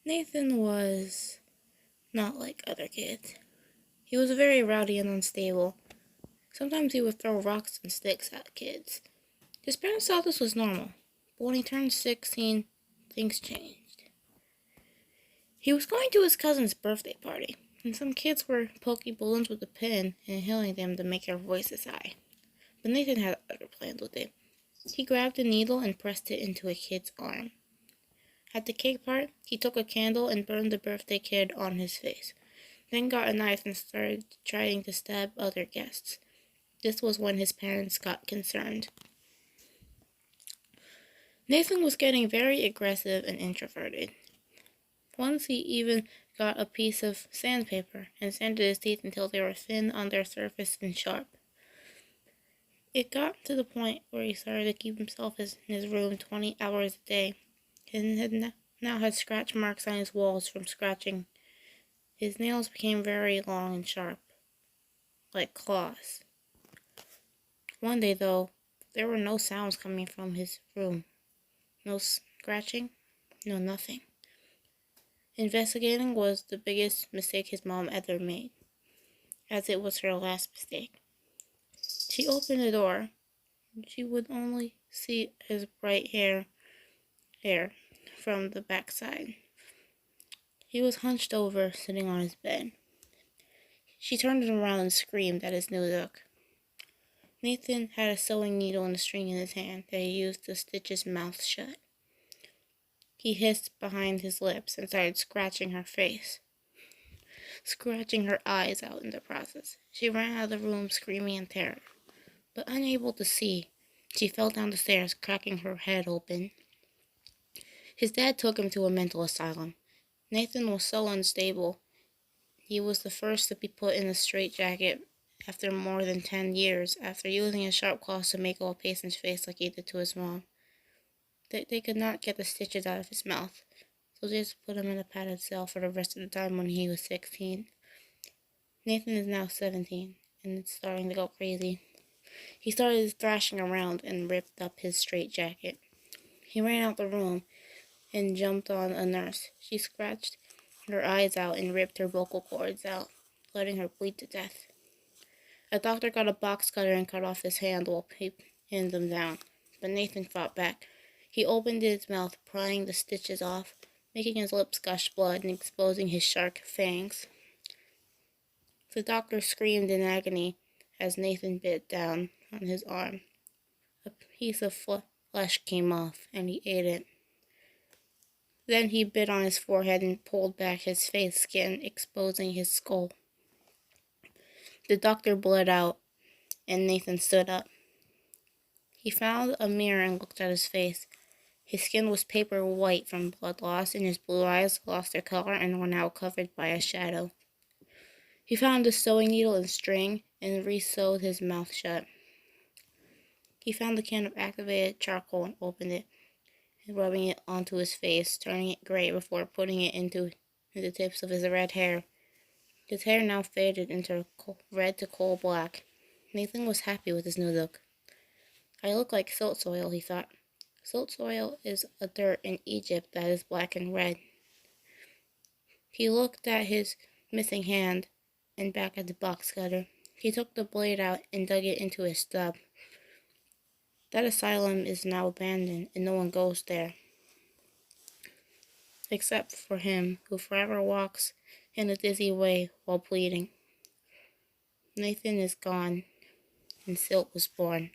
Nathan was not like other kids. He was very rowdy and unstable. Sometimes he would throw rocks and sticks at kids. His parents thought this was normal, but when he turned 16, things changed. He was going to his cousin's birthday party, and some kids were poking balloons with a pin and hitting them to make their voices high. But Nathan had other plans with it. He grabbed a needle and pressed it into a kid's arm. At the cake part, he took a candle and burned the birthday kid on his face, then got a knife and started trying to stab other guests. This was when his parents got concerned. Nathan was getting very aggressive and introverted. Once he even got a piece of sandpaper and sanded his teeth until they were thin on their surface and sharp. It got to the point where he started to keep himself in his room 20 hours a day, and now had scratch marks on his walls from scratching. His nails became very long and sharp, like claws. One day, though, there were no sounds coming from his room. No scratching, no nothing. Investigating was the biggest mistake his mom ever made, as it was her last mistake. She opened the door. She would only see his bright hair from the backside. He was hunched over, sitting on his bed. She turned him around and screamed at his new look. Nathan had a sewing needle and a string in his hand that he used to stitch his mouth shut. He hissed behind his lips and started scratching her face, scratching her eyes out in the process. She ran out of the room screaming in terror, but unable to see. She fell down the stairs, cracking her head open. His dad took him to a mental asylum. Nathan was so unstable. He was the first to be put in a straitjacket after more than 10 years, after using his sharp claws to make a patient's face like he did to his mom. They could not get the stitches out of his mouth, so they just put him in a padded cell for the rest of the time when he was 16. Nathan is now 17, and it's starting to go crazy. He started thrashing around and ripped up his straitjacket. He ran out the room and jumped on a nurse. She scratched her eyes out and ripped her vocal cords out, letting her bleed to death. A doctor got a box cutter and cut off his hand while he pinned them down, but Nathan fought back. He opened his mouth, prying the stitches off, making his lips gush blood and exposing his sharp fangs. The doctor screamed in agony as Nathan bit down on his arm. A piece of flesh came off, and he ate it. Then he bit on his forehead and pulled back his face skin, exposing his skull. The doctor bled out, and Nathan stood up. He found a mirror and looked at his face. His skin was paper white from blood loss, and his blue eyes lost their color and were now covered by a shadow. He found a sewing needle and string and re-sewed his mouth shut. He found a can of activated charcoal and opened it, and rubbing it onto his face, turning it gray before putting it into the tips of his red hair. His hair now faded into red to coal black. Nathan was happy with his new look. I look like silt soil, he thought. Silt soil is a dirt in Egypt that is black and red. He looked at his missing hand and back at the box cutter. He took the blade out and dug it into his stub. That asylum is now abandoned and no one goes there, except for him, who forever walks in a dizzy way while bleeding. Nathan is gone, and Silt was born.